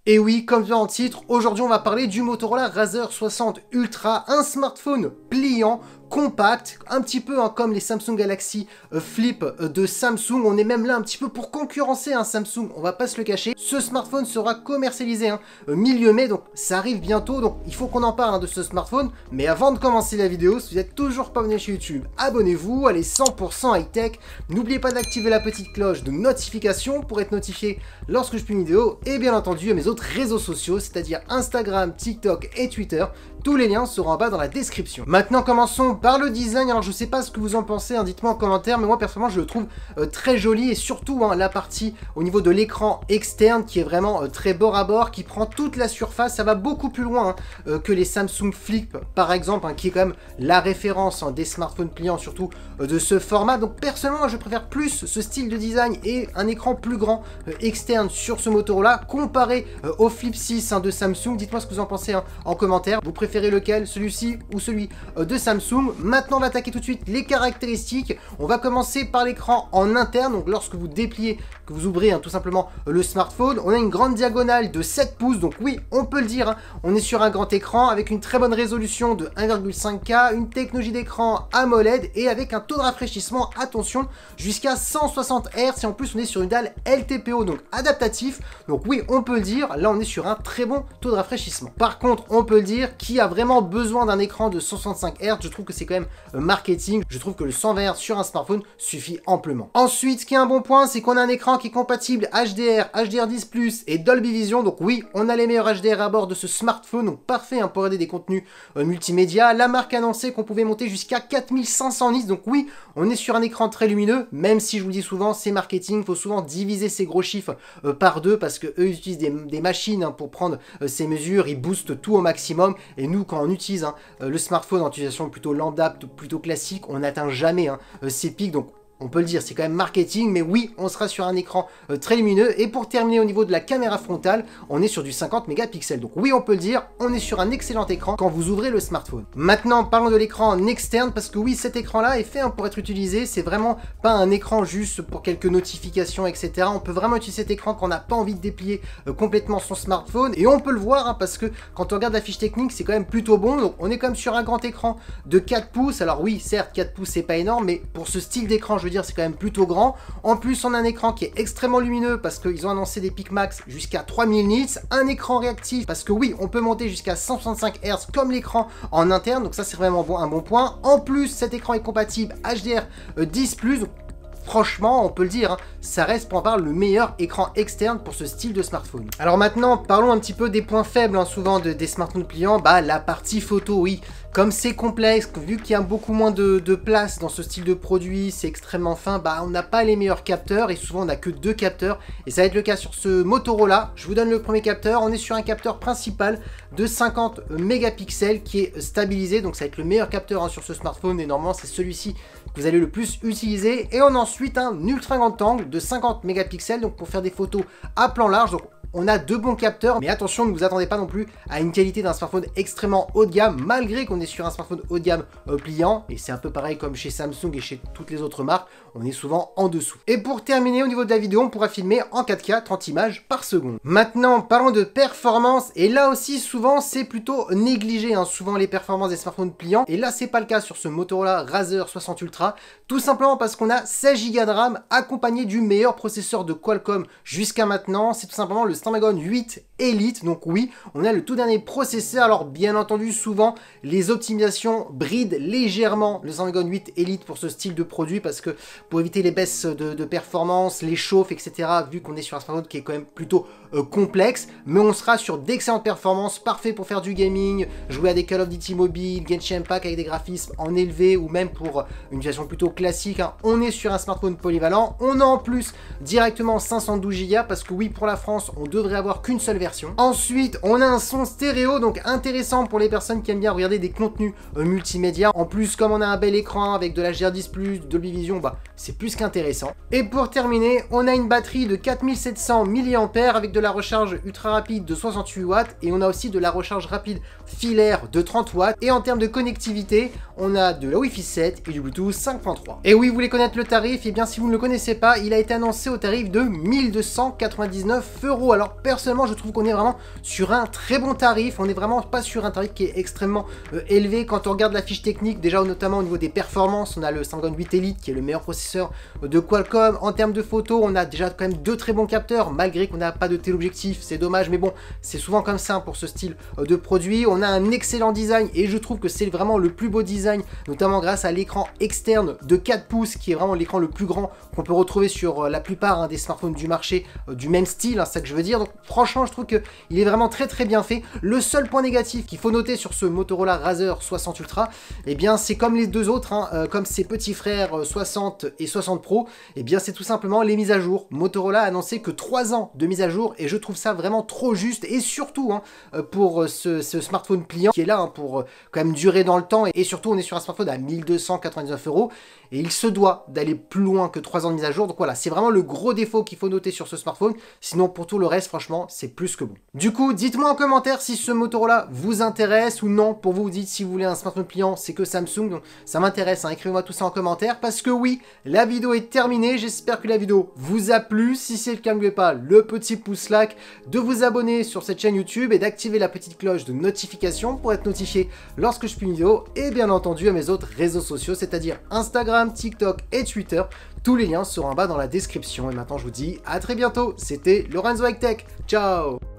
Et oui, comme dans le titre, aujourd'hui on va parler du Motorola Razr 60 Ultra, un smartphone pliant, compact, un petit peu comme les Samsung Galaxy Flip de Samsung. On est même là un petit peu pour concurrencer un Samsung, on va pas se le cacher. Ce smartphone sera commercialisé milieu mai, donc ça arrive bientôt, donc il faut qu'on en parle de ce smartphone. Mais avant de commencer la vidéo, si vous n'êtes toujours pas abonné chez YouTube, abonnez-vous, allez 100% high-tech. N'oubliez pas d'activer la petite cloche de notification pour être notifié lorsque je publie une vidéo, et bien entendu à mes autres réseaux sociaux, c'est-à-dire Instagram, TikTok et Twitter. Tous les liens seront en bas dans la description. Maintenant, commençons par le design. Alors, je sais pas ce que vous en pensez, dites-moi en commentaire, mais moi, personnellement, je le trouve très joli, et surtout, la partie au niveau de l'écran externe qui est vraiment très bord à bord, qui prend toute la surface. Ça va beaucoup plus loin que les Samsung Flip, par exemple, qui est quand même la référence des smartphones pliants, surtout de ce format. Donc, personnellement, je préfère plus ce style de design et un écran plus grand externe sur ce Motorola, comparé au Flip 6 de Samsung. Dites-moi ce que vous en pensez en commentaire. Vous préférez lequel, celui-ci ou celui de Samsung? Maintenant, on va attaquer tout de suite les caractéristiques. On va commencer par l'écran en interne. Donc, lorsque vous dépliez, que vous ouvrez tout simplement le smartphone, on a une grande diagonale de 7 pouces. Donc oui, on peut le dire, on est sur un grand écran avec une très bonne résolution de 1,5K, une technologie d'écran AMOLED et avec un taux de rafraîchissement, attention, jusqu'à 160 Hz. Et en plus, on est sur une dalle LTPO, donc adaptatif. Donc oui, on peut le dire, là, on est sur un très bon taux de rafraîchissement. Par contre, on peut le dire, qui a vraiment besoin d'un écran de 165 Hz? Je trouve que c'est quand même marketing. Je trouve que le 120 Hz sur un smartphone suffit amplement. Ensuite, ce qui est un bon point, c'est qu'on a un écran qui est compatible HDR, HDR10+, et Dolby Vision. Donc oui, on a les meilleurs HDR à bord de ce smartphone, donc parfait pour regarder des contenus multimédia. La marque a annoncé qu'on pouvait monter jusqu'à 4500 nits. Donc oui, on est sur un écran très lumineux, même si je vous le dis souvent, c'est marketing. Il faut souvent diviser ces gros chiffres par deux, parce que eux utilisent des machines pour prendre ces mesures. Ils boostent tout au maximum. Et nous, quand on utilise le smartphone en utilisation plutôt lambda, plutôt classique, on n'atteint jamais ces pics. Donc on peut le dire, c'est quand même marketing, mais oui, on sera sur un écran très lumineux. Et pour terminer, au niveau de la caméra frontale, on est sur du 50 mégapixels. Donc oui, on peut le dire, on est sur un excellent écran quand vous ouvrez le smartphone. Maintenant, parlons de l'écran en externe, parce que oui, cet écran-là est fait pour être utilisé. C'est vraiment pas un écran juste pour quelques notifications, etc. On peut vraiment utiliser cet écran quand on n'a pas envie de déplier complètement son smartphone. Et on peut le voir, parce que quand on regarde la fiche technique, c'est quand même plutôt bon. Donc on est quand même sur un grand écran de 4 pouces. Alors oui, certes, 4 pouces, c'est pas énorme, mais pour ce style d'écran, je veux dire, c'est quand même plutôt grand. En plus, on a un écran qui est extrêmement lumineux parce qu'ils ont annoncé des pics max jusqu'à 3000 nits. Un écran réactif parce que oui, on peut monter jusqu'à 165 Hz comme l'écran en interne. Donc ça, c'est vraiment un bon point. En plus, cet écran est compatible HDR10+. Franchement, on peut le dire, ça reste pour en parler le meilleur écran externe pour ce style de smartphone. Alors maintenant, parlons un petit peu des points faibles souvent des smartphones pliants. La partie photo, oui. Comme c'est complexe, vu qu'il y a beaucoup moins de place dans ce style de produit, c'est extrêmement fin, on n'a pas les meilleurs capteurs et souvent on n'a que 2 capteurs. Et ça va être le cas sur ce Motorola. Je vous donne le premier capteur. On est sur un capteur principal de 50 mégapixels qui est stabilisé. Donc ça va être le meilleur capteur sur ce smartphone et normalement c'est celui-ci que vous allez le plus utiliser. Et on a ensuite un ultra grand angle de 50 mégapixels donc pour faire des photos à plan large. Donc on a 2 bons capteurs, mais attention, ne vous attendez pas non plus à une qualité d'un smartphone extrêmement haut de gamme, malgré qu'on est sur un smartphone haut de gamme pliant, et c'est un peu pareil comme chez Samsung et chez toutes les autres marques, on est souvent en dessous. Et pour terminer, au niveau de la vidéo, on pourra filmer en 4K 30 images par seconde. Maintenant, parlons de performance, et là aussi, souvent, c'est plutôt négligé, souvent les performances des smartphones pliants, et là, c'est pas le cas sur ce Motorola Razr 60 Ultra, tout simplement parce qu'on a 16 Go de RAM accompagné du meilleur processeur de Qualcomm jusqu'à maintenant, c'est tout simplement le Snapdragon 8 Elite. Donc oui, on a le tout dernier processeur. Alors bien entendu, souvent les optimisations brident légèrement le Snapdragon 8 Elite pour ce style de produit, parce que pour éviter les baisses de performance, les chauffes, etc., vu qu'on est sur un smartphone qui est quand même plutôt complexe, mais on sera sur d'excellentes performances, parfait pour faire du gaming, jouer à des Call of Duty mobile, Genshin Impact avec des graphismes en élevé, ou même pour une utilisation plutôt classique. On est sur un smartphone polyvalent. On a en plus directement 512 Go, parce que oui, pour la France, on devrait avoir qu'une seule version. Ensuite, on a un son stéréo, donc intéressant pour les personnes qui aiment bien regarder des contenus multimédia. En plus, comme on a un bel écran avec de la HDR10+, Dolby Vision, c'est plus qu'intéressant. Et pour terminer, on a une batterie de 4700 mAh avec de la recharge ultra rapide de 68 watts, et on a aussi de la recharge rapide filaire de 30 watts. Et en termes de connectivité, on a de la Wi-Fi 7 et du Bluetooth 5.3. Et oui, vous voulez connaître le tarif? Et bien, si vous ne le connaissez pas, il a été annoncé au tarif de 1299 €. Alors personnellement, je trouve Donc on est vraiment sur un très bon tarif, on n'est vraiment pas sur un tarif qui est extrêmement élevé. Quand on regarde la fiche technique, déjà notamment au niveau des performances, on a le Snapdragon 8 Elite qui est le meilleur processeur de Qualcomm. En termes de photos, on a déjà quand même 2 très bons capteurs, malgré qu'on n'a pas de téléobjectif, c'est dommage, mais bon, c'est souvent comme ça pour ce style de produit. On a un excellent design et je trouve que c'est vraiment le plus beau design, notamment grâce à l'écran externe de 4 pouces qui est vraiment l'écran le plus grand qu'on peut retrouver sur la plupart des smartphones du marché du même style, c'est ça que je veux dire. Donc franchement, je trouve qu'il est vraiment très bien fait. Le seul point négatif qu'il faut noter sur ce Motorola Razr 60 Ultra, eh bien c'est comme les deux autres, comme ses petits frères 60 et 60 Pro, eh bien c'est tout simplement les mises à jour. Motorola a annoncé que 3 ans de mise à jour et je trouve ça vraiment trop juste, et surtout pour ce smartphone pliant qui est là pour quand même durer dans le temps, et surtout on est sur un smartphone à 1299 € et il se doit d'aller plus loin que 3 ans de mise à jour. Donc voilà, c'est vraiment le gros défaut qu'il faut noter sur ce smartphone. Sinon pour tout le reste, franchement, c'est plus que bon. Du coup, dites-moi en commentaire si ce Motorola vous intéresse ou non. Pour vous, vous dites si vous voulez un smartphone pliant, c'est que Samsung. Donc ça m'intéresse, écrivez-moi tout ça en commentaire. Parce que oui, la vidéo est terminée. J'espère que la vidéo vous a plu. Si c'est le cas, n'oubliez pas le petit pouce like, de vous abonner sur cette chaîne YouTube et d'activer la petite cloche de notification pour être notifié lorsque je publie une vidéo. Et bien entendu à mes autres réseaux sociaux, c'est-à-dire Instagram, TikTok et Twitter. Tous les liens seront en bas dans la description. Et maintenant, je vous dis à très bientôt. C'était Lorenzo High Tech. Ciao!